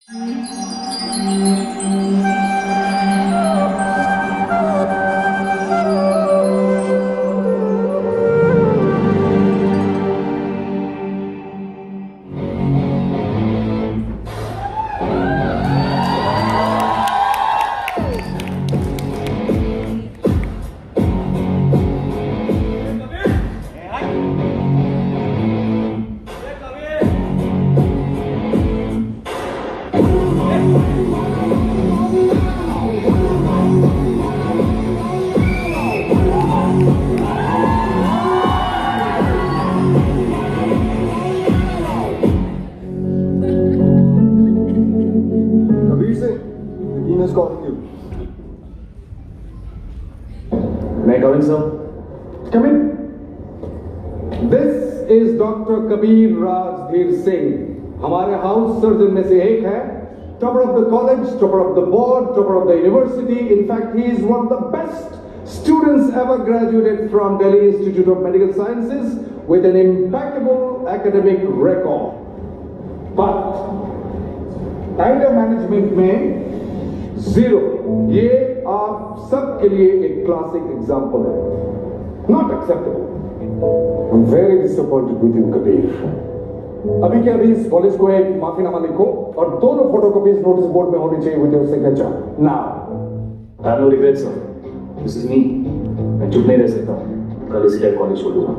Kabir Singh, the dean is calling you. May I come in, sir? Come in. This is Dr. Kabir Rajdhir Singh. हमारे house surgeon में से एक है. Topper of the college, topper of the board, topper of the university. In fact, he is one of the best students ever graduated from Delhi Institute of Medical Sciences with an impeccable academic record. But tiger management में zero. ये आप सबके लिए एक classic example है. Not acceptable. I'm very disappointed with you, Kabir. अभी के अभी इस कॉलेज को एक माफीनामा लिखो और दोनों फोटोकॉपीज नोटिस बोर्ड में होनी चाहिए with your signature now. I have no regrets, sir. This is me. मैं चुप नहीं रह सकता. कल इसी टाइम कॉलेज छोड़ दूंगा.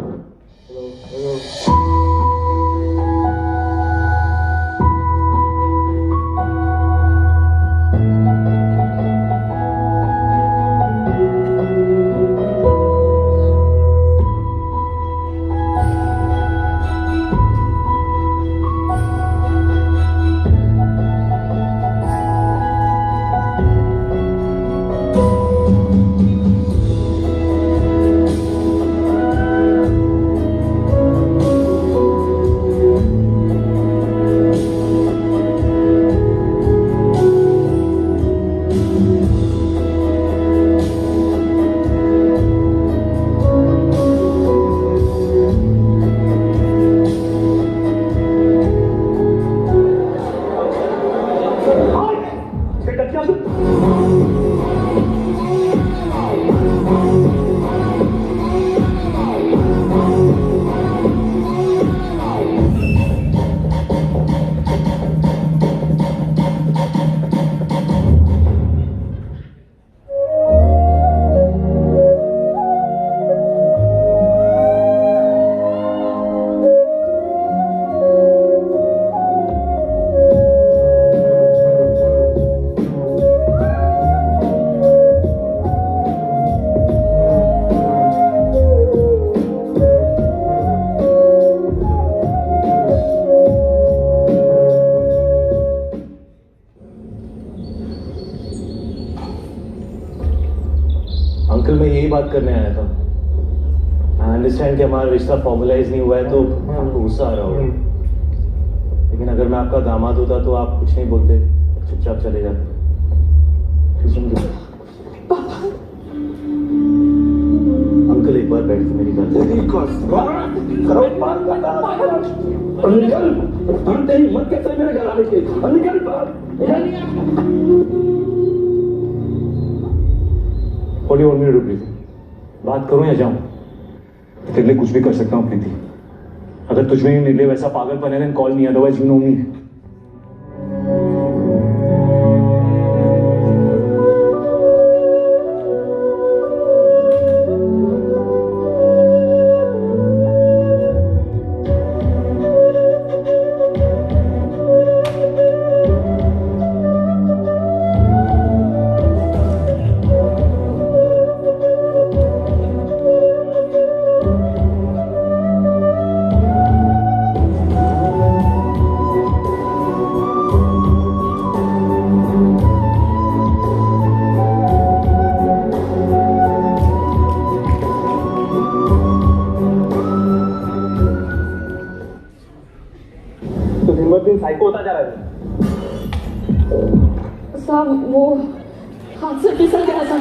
अंकल मैं यही बात करने आया था. आई अंडरस्टैंड कि हमारा रिश्ता फॉर्मलाइज नहीं हुआ है तो आपको गुस्सा आ रहा होगा. लेकिन अगर मैं आपका दामाद होता तो आप कुछ नहीं बोलते, चुपचाप चले जाते. अंकल एक बार बैठ के मेरी बात What do you want me to do, प्रीति? बात करूं या जाऊं? तेरे लिए कुछ भी कर सकता हूं प्रीति. अगर तुझ में ही मेरे लिए वैसा पागलपन है, then call me, otherwise you know me. दिन साइको होता जा रहा है. साहब वो हाथ से फिसल गया था.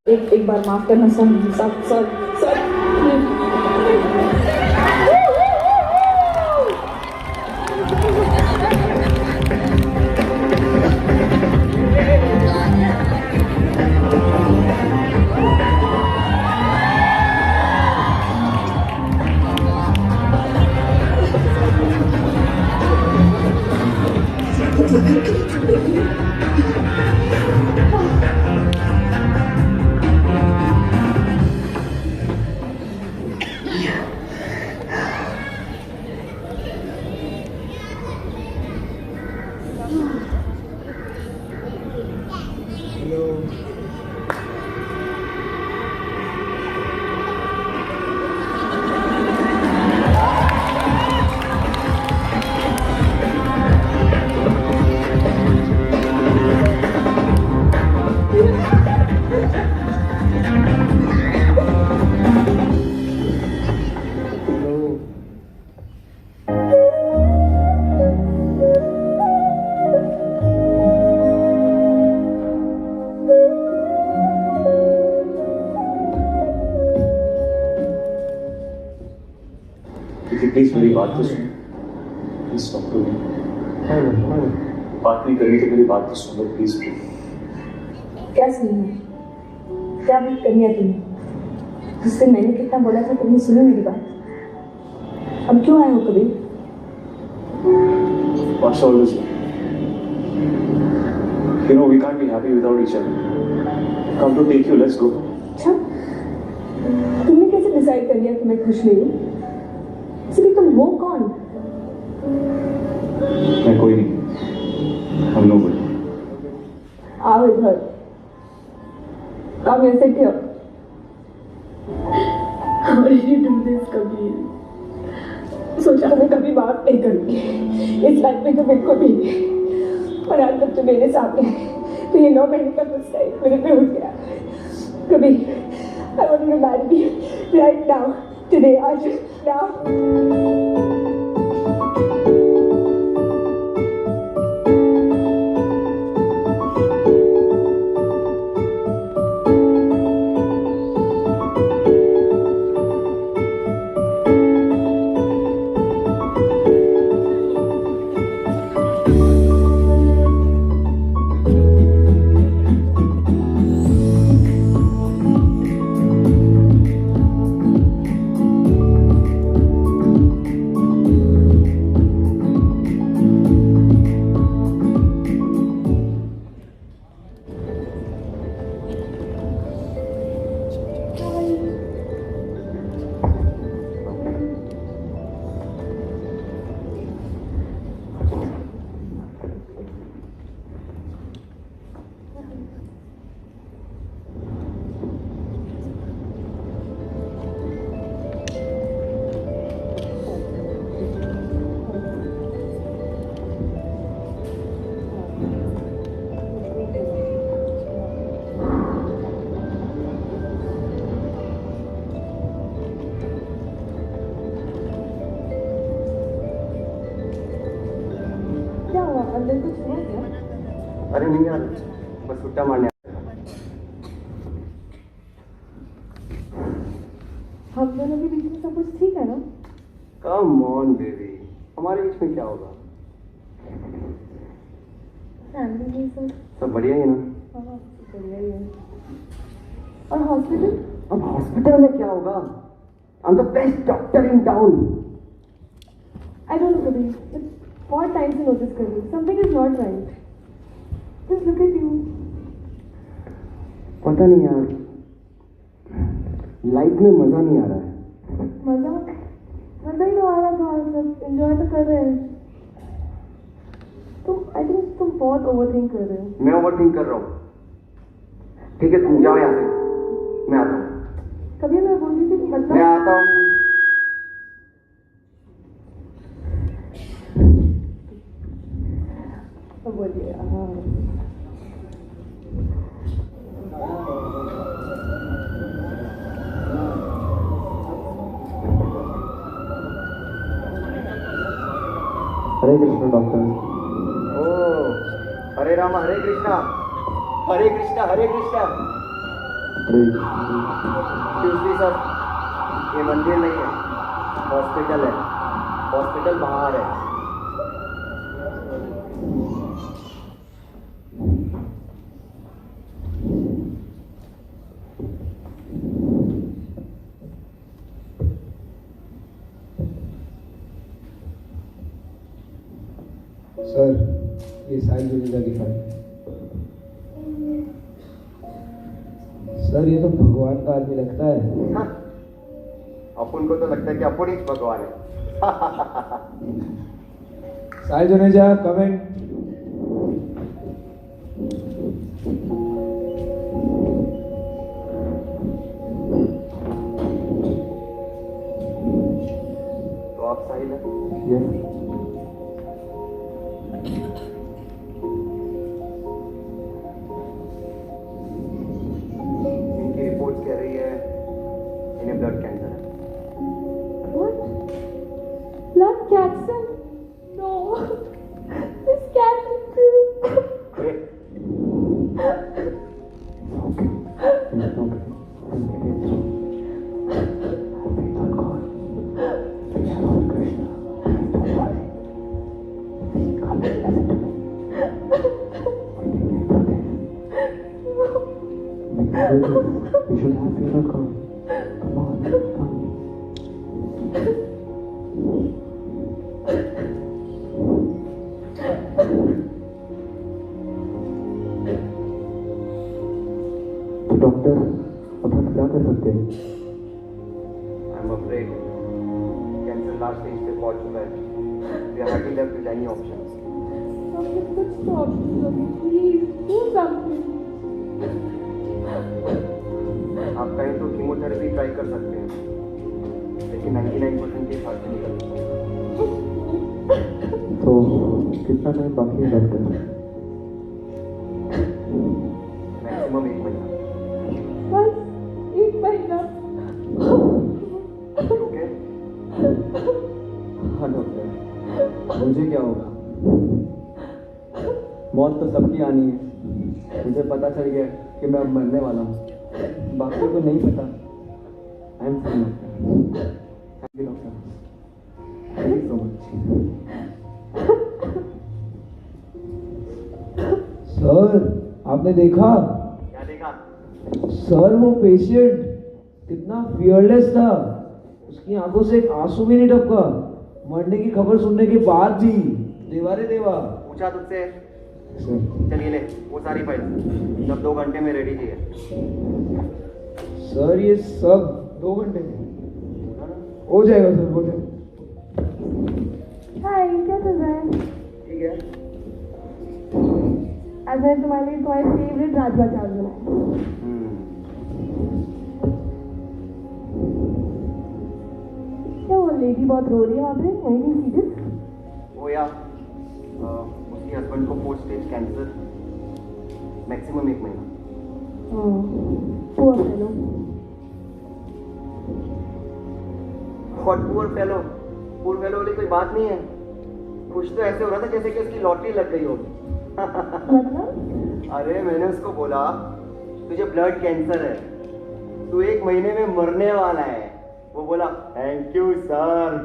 एक बार माफ करना सर. प्लीज मेरी बात तो सुन, प्लीज स्टॉप टू मी। बात नहीं करनी तो मेरी बात तो सुन लो प्लीज। क्या सुनना है? क्या बात करनी है तुम्हें? उस दिन मैंने कितना बोला था, तुमने सुनी मेरी बात? अब क्यों आए हो Kabir? What's all this? You know, we can't be happy without each other. Come to take you, let's go. अच्छा, तुमने कैसे डिसाइड कर लिया कि मैं खुश नहीं हूँ? सिर्फ तुम हो कौन? मैं कोई नहीं, हम nobody. आओ इधर, come and sit here. How did you do this, Kabir? सोचा मैं कभी बात नहीं करूंगी इस लाइफ में तो बिल्कुल भी नहीं, और आज जब तुम मेरे सामने है, तो ये 9 महीने का गुस्सा मेरे पे उठ गया। कभी I want to marry you right now, today, आज now. अंदर कुछ हुआ क्या? अरे नहीं यार, बस छुट्टा मारने हम दोनों के बीच में सब कुछ ठीक है ना? कम ऑन बेबी, हमारे बीच में क्या होगा? फैमिली में सब बढ़िया ही है ना? हाँ, बढ़िया ही है। और हॉस्पिटल? अब हॉस्पिटल में क्या होगा? I'm the best doctor in town. I don't know, Kabir. बहुत टाइम से नोटिस कर रही हूँ, something is not right. Just look at you. पता नहीं यार, लाइफ में मजा नहीं आ रहा है। मजा ही तो आ रहा था, सब एंजॉय तो कर रहे हैं। आई थिंक तुम बहुत ओवरथिंक कर रहे हो। मैं ओवरथिंक कर रहा हूँ। ठीक है, तुम जाओ यहाँ से, मैं आता हूँ। कभी मैं बोल रही थी कि मैं आता हूँ। बोलिए। हरे कृष्ण डॉक्टर। ओ, हरे राम हरे कृष्णा, हरे कृष्णा हरे कृष्णा। सर, ये मंदिर नहीं है, हॉस्पिटल है। हॉस्पिटल बाहर है। सर, ये साइड जुनेजा की फाइल। सर, ये तो भगवान का आदमी लगता है। हाँ, अपन को तो लगता है कि अपन ही भगवान है। साइड जुनेजा, कम इन। तो आप साहिल है? यस। कह रही है इन्हें ब्लड कैंसर है। What? Blood cancer? No. This can't be true. Okay. We should have funeral call. Come on, come. तो डॉक्टर अब हम क्या कर सकते हैं? I'm afraid cancer last stage पे पहुंच चुका है. We are hardly left with any options. Doctor, stop, please do something. आप कहें तो कीमोथेरेपी ट्राई कर सकते हैं, लेकिन 99% केस हाथ से निकल सकते हैं. तो कितना टाइम बाकी है डॉक्टर? मैक्सिमम 1 महीना. बस 1 महीना. ओके? हाँ डॉक्टर, मुझे क्या होगा? मौत तो सबकी आनी है. मुझे पता चल गया कि मैं अब मरने वाला हूँ. बाकियों को नहीं पता. I am fine doctor. Thank you doctor. Thank you so much. Sir आपने देखा? क्या देखा? सर वो पेशेंट कितना फियरलेस था. उसकी आंखों से एक आंसू भी नहीं टपका. मरने की खबर सुनने के बाद भी. देवा रे देवा. पूछा तुझसे. सर चलिए ले वो सारी फाइल सब 2 घंटे में रेडी चाहिए. सर ये सब 2 घंटे में हो जाएगा सर. हो जाएगा. हाय, क्या चल रहा है? ठीक है. आज मैंने तुम्हारे लिए तुम्हारे फेवरेट राजमा चावल बनाए. क्या वो लेडी बहुत रो रही है वहाँ पे? Anything serious? वो या उसके हस्बैंड को 4th स्टेज कैंसर. मैक्सिमम 1 महीना. Poor fellow. What poor fellow? Poor fellow वाली कोई बात नहीं है. खुश तो ऐसे हो रहा था जैसे कि उसकी लॉटरी लग गई हो. मतलब? अरे मैंने उसको बोला तुझे ब्लड कैंसर है, तू 1 महीने में मरने वाला है. वो बोला thank you sir.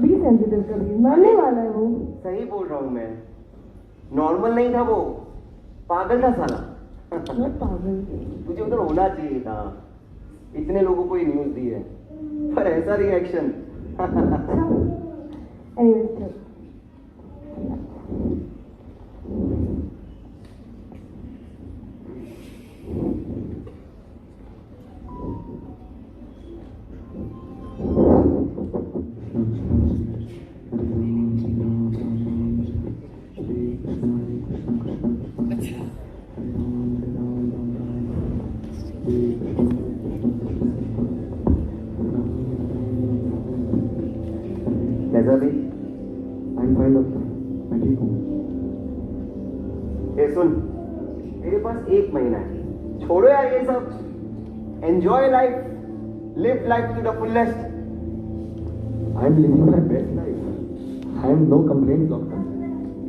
Be sensitive कभी. मरने वाला है वो. सही बोल रहा हूँ मैं. नॉर्मल नहीं था वो, पागल था साला. मैं पागल. तुझे उधर होना चाहिए था. इतने लोगों को ये न्यूज दी है, पर ऐसा रिएक्शन. एनीवेज चल. कैसा भी? I am fine doctor. मैं ठीक हूँ. ए सुन, तेरे पास 1 महीना है. छोड़ो यार ये सब. Enjoy life. Live life to the fullest. I am living my best life. I am no complaint doctor.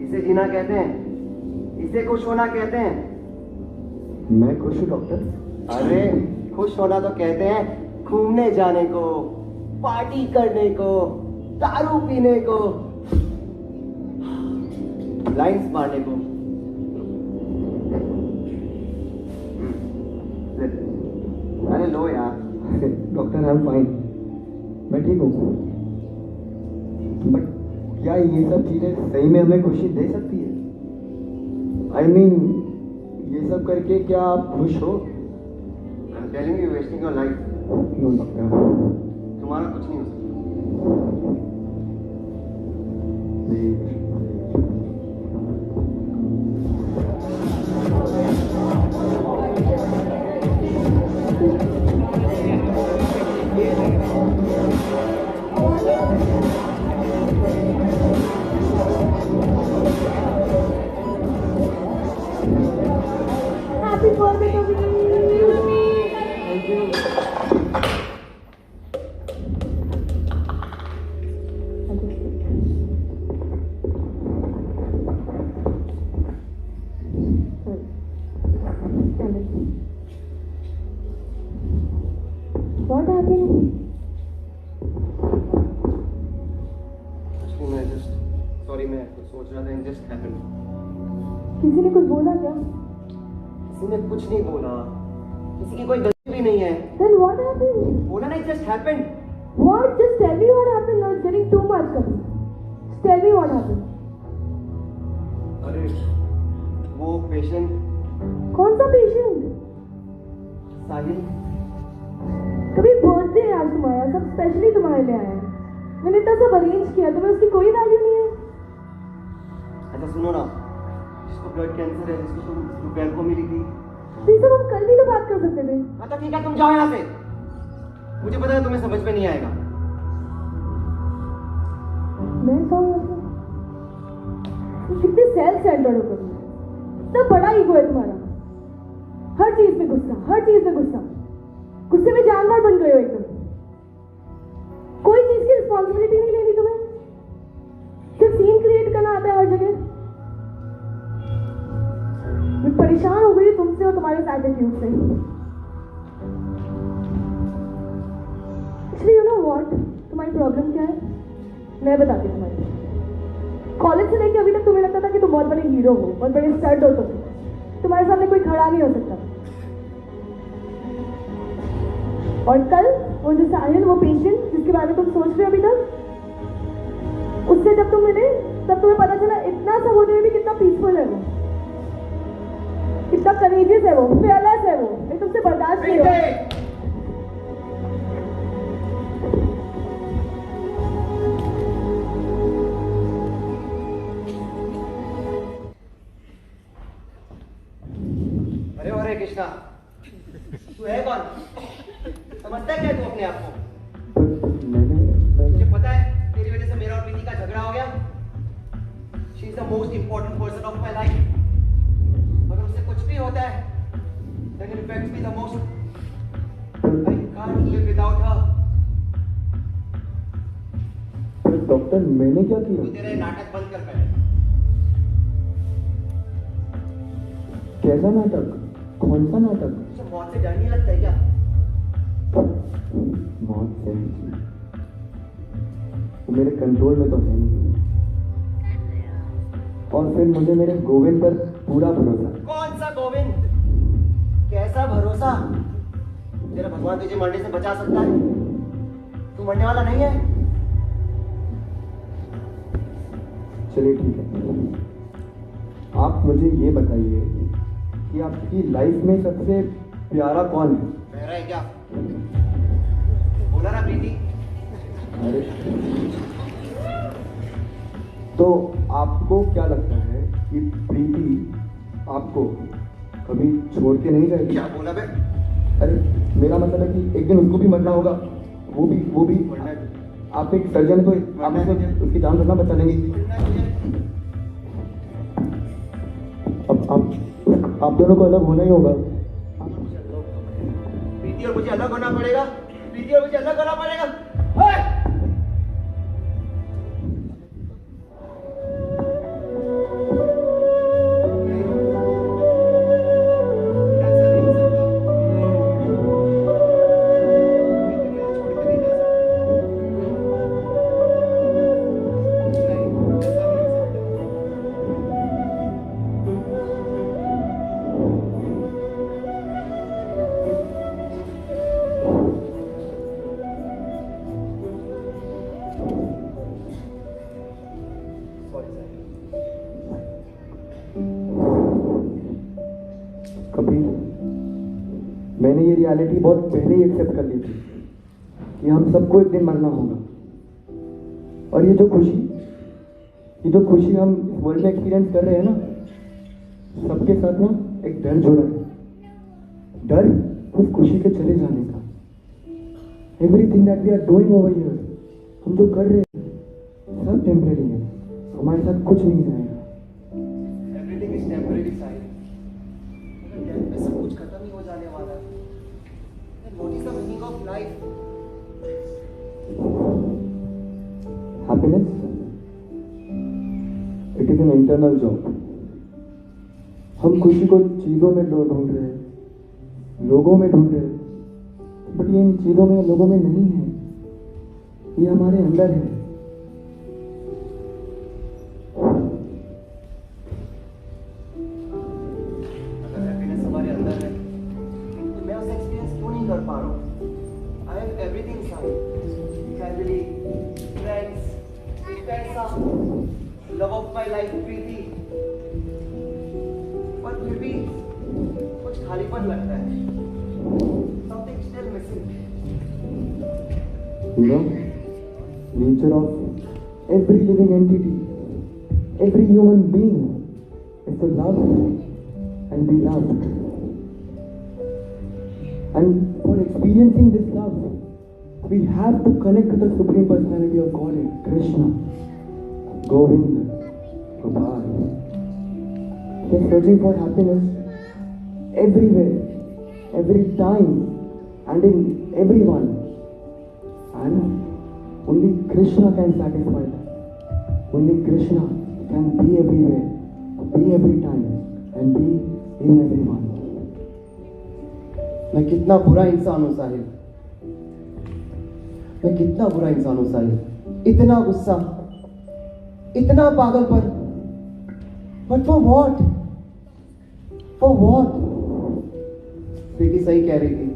इसे जीना कहते हैं, इसे खुश होना कहते हैं. मैं खुश हूँ डॉक्टर. अरे खुश होना तो कहते हैं घूमने जाने को, पार्टी करने को, दारू पीने को, लाइन्स मारने को. अरे लो यार. Doctor I am fine. मैं ठीक हूँ. बट क्या ये सब चीजें सही में हमें खुशी दे सकती है? आई मीन ये सब करके क्या आप खुश हो? I am telling you, wasting your life. No doctor. तुम्हारा कुछ नहीं हो सकता. Happy birthday to me. Thank you. What happened? Actually, मैं just sorry, मैं कुछ सोच रहा था. It just happened. किसी ने कुछ बोला क्या? किसी ने कुछ नहीं बोला. किसी की कोई गलती भी नहीं है। Then what happened? बोला ना, it just happened. What? Just tell me what happened. Now it's getting too much, Kabir. Just tell me what happened. अरे वो पेशेंट कौन सा पेशेंट? साहिल, कभी बर्थडे है आज तुम्हारा, सब स्पेशली तुम्हारे लिए आए हैं। मैंने इतना सब अरेंज किया, तुम्हें उसकी कोई वैल्यू नहीं है। अच्छा सुनो ना, जिसको ब्लड कैंसर है, जिसको तुम दोपहर को मिली थी। तो ये सब हम कल भी तो बात कर सकते थे। हाँ तो ठीक है, तुम जाओ यहाँ से। मुझे पता है तुम्हें समझ में नहीं आएगा। मैं कहूँ कितने सेल्फ सेंटर्ड हो तुम, इतना बड़ा ईगो है तुम्हारा। हर चीज में गुस्सा, हर चीज में गुस्सा, गुस्से में जानवर बन गए हो एकदम। कोई चीज की रिस्पॉन्सिबिलिटी नहीं लेनी तुम्हें, सिर्फ सीन क्रिएट करना आता है हर जगह। मैं परेशान हो गई तुमसे और तुम्हारे इस एटीट्यूड से। एक्चुअली यू नो व्हाट, तुम्हारी प्रॉब्लम क्या है मैं बताती हूँ तुम्हारी। कॉलेज से लेके अभी तक तुम्हें लगता था कि तुम बहुत बड़े हीरो हो, बहुत बड़े स्टड हो, तुम्हारे सामने कोई खड़ा नहीं हो सकता। और कल वो जो साहिल, वो पेशेंट जिसके बारे में तुम सोच रहे हो अभी तक, उससे जब तुम मिले तब तुम्हें पता चला इतना सब होते हुए भी कितना पीसफुल है वो, कितना करेजियस है वो, फेयरलेस है वो। मैं तुमसे बर्दाश्त नहीं हो। अरे कृष्णा, तू है कौन? समझता है क्या तू अपने आप को? मुझे पता है तेरी वजह से मेरा और प्रीति का झगड़ा हो गया। She is the most important person of my life. अगर उससे कुछ भी होता है then it affects me the most. I can't live without her. Doctor मैंने क्या किया? तू तेरे नाटक बंद कर पहले। कैसा नाटक? कौन सा नाटक? तुझे मौत से डर नहीं लगता है क्या? मौत से वो मेरे कंट्रोल में तो है नहीं। और फिर मुझे मेरे गोविंद पर पूरा भरोसा। कौन सा गोविंद? कैसा भरोसा? तेरा भगवान तुझे मरने से बचा सकता है? तू मरने वाला नहीं है। चलिए ठीक है, आप मुझे ये बताइए कि आपकी लाइफ में सबसे प्यारा कौन है? प्यारा है क्या? बोला ना प्रीति। अरे तो आपको क्या लगता है कि प्रीति आपको कभी छोड़ के नहीं जाएगी? क्या बोला बे? अरे मेरा मतलब है कि एक दिन उसको भी मरना होगा। वो भी आप एक सर्जन को आप उसकी जान बचना बचा लेंगे। अब आप दोनों को अलग होना ही होगा। प्रीति और मुझे अलग होना पड़ेगा। प्रीति और मुझे अलग होना पड़ेगा। मैंने ये रियलिटी बहुत पहले ही एक्सेप्ट कर ली थी कि हम सबको एक दिन मरना होगा। और ये जो खुशी हम इस वर्ल्ड में एक्सपीरियंस कर रहे हैं ना, सबके साथ ना एक डर जुड़ा है। डर उस खुशी के चले जाने का। Everything that we are doing over here, हम जो कर रहे हैं सब टेम्परेरी है। हमारे साथ कुछ नहीं रहेगा। Everything is temporary side. Death में सब कुछ खत्म ही हो जाने वाला है। What is the meaning of life? Happiness it is an internal job. हम खुशी को चीजों में ढूंढ रहे हैं, लोगों में ढूंढ रहे हैं, बट ये इन चीजों में लोगों में नहीं है, ये हमारे अंदर है। अगर हैप्पीनेस हमारे अंदर है तो मैं उसे कैसा लव ऑफ माई लाइफ प्रीति, पर फिर भी कुछ खालीपन लगता है. Something still missing. You know, nature of every living entity, every human being is to love and be loved. And for experiencing this love, we have to connect to the Supreme Personality of Godhead, Krishna, Govinda, Gopal. We are searching for happiness everywhere, every time, and in everyone. And only Krishna can satisfy that. Only Krishna can be everywhere, be every time, and be in everyone. मैं कितना बुरा इंसान हूं साहिल, मैं कितना बुरा इंसान हूं साहिल. इतना गुस्सा, इतना पागलपन, but for what? For what? Preeti सही कह रही थी,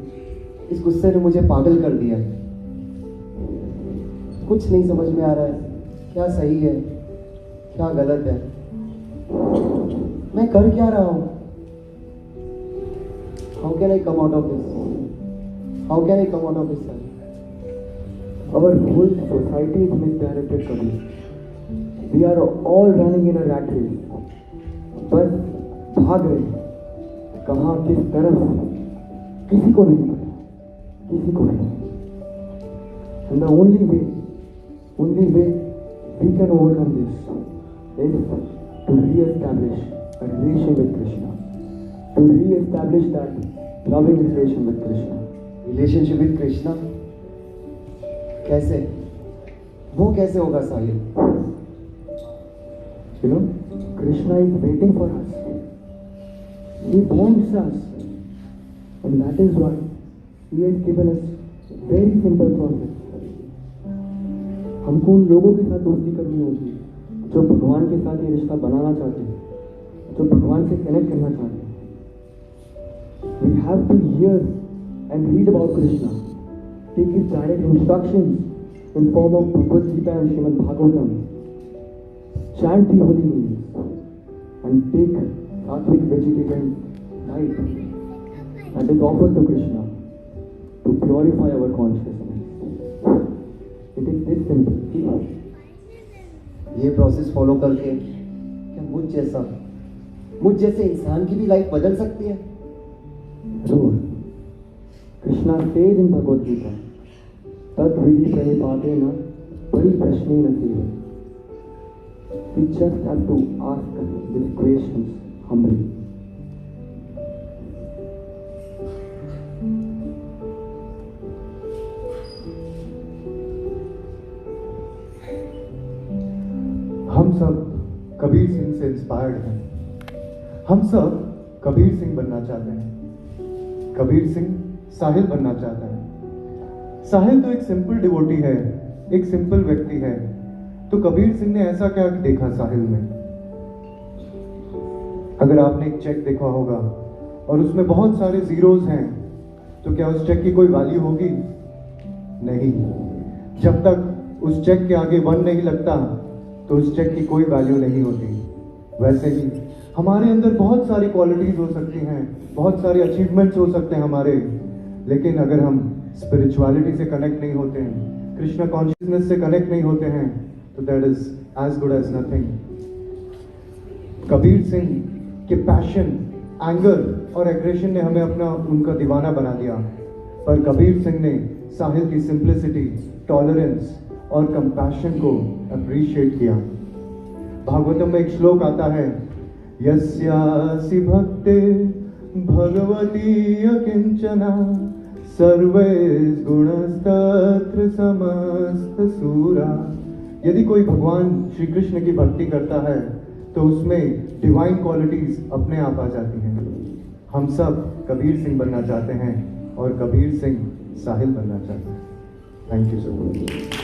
इस गुस्से ने मुझे पागल कर दिया. कुछ नहीं समझ में आ रहा है, क्या सही है क्या गलत है, मैं कर क्या रहा हूं. How can I come out of this? How can I come out of this? Our whole society is misdirected, Kabir. We are all running in a rat race. बस भाग रहे हैं, कहाँ किस तरफ किसी को नहीं पता, किसी को नहीं. And the only way we can overcome this is to re-establish a relation with Krishna, to re-establish that loving relation with Krishna. Relationship with Krishna कैसे? वो कैसे होगा साहिल? You know, Krishna is waiting for us. He wants us. And that is why He has given us very simple process. हमको उन लोगों के साथ दोस्ती करनी होगी जो भगवान के साथ ये रिश्ता बनाना चाहते हैं, जो भगवान से कनेक्ट करना चाहते हैं. We have to hear and read about Krishna, take His direct instructions in form of Bhagavad Gita and Srimad Bhagavatam, chant the holy names, and take sattvic vegetarian diet that is offered to Krishna to purify our consciousness. It is this simple. ये process follow करके क्या मुझ जैसे इंसान की भी life बदल सकती है? जरूर. Krishna says in Bhagavad Gita, Tat Vidi Pranipatena Pariprashnena Seva. We just have to ask these questions humbly. हम सब कबीर सिंह से इंस्पायर्ड हैं. हम सब कबीर सिंह बनना चाहते हैं. कबीर सिंह साहिल बनना चाहता है. साहिल तो एक सिंपल डिवोटी है, एक सिंपल व्यक्ति है. तो कबीर सिंह ने ऐसा क्या देखा साहिल में? अगर आपने एक चेक देखा होगा और उसमें बहुत सारे जीरोस हैं, तो क्या उस चेक की कोई वैल्यू होगी? नहीं. जब तक उस चेक के आगे 1 नहीं लगता तो उस चेक की कोई वैल्यू नहीं होती. वैसे ही हमारे अंदर बहुत सारी क्वालिटीज हो सकती हैं, बहुत सारे अचीवमेंट्स हो सकते हैं हमारे, लेकिन अगर हम स्पिरिचुअलिटी से कनेक्ट नहीं होते हैं, कृष्णा कॉन्शियसनेस से कनेक्ट नहीं होते हैं, तो that is as good as nothing. Kabir Singh के पैशन, एंगर और एग्रेशन ने हमें उनका दीवाना बना दिया, पर कबीर सिंह ने साहिल की सिंप्लिसिटी, टॉलरेंस और कंपैशन को अप्रिशिएट किया. भागवतम में एक श्लोक आता है, यस्यासि भक्ते भगवती अकिंचना सर्वैर् गुणस्तत्र समस्त सूरा. यदि कोई भगवान श्री कृष्ण की भक्ति करता है तो उसमें डिवाइन क्वालिटीज अपने आप आ जाती हैं. हम सब कबीर सिंह बनना चाहते हैं और कबीर सिंह साहिल बनना चाहते हैं. Thank you so much.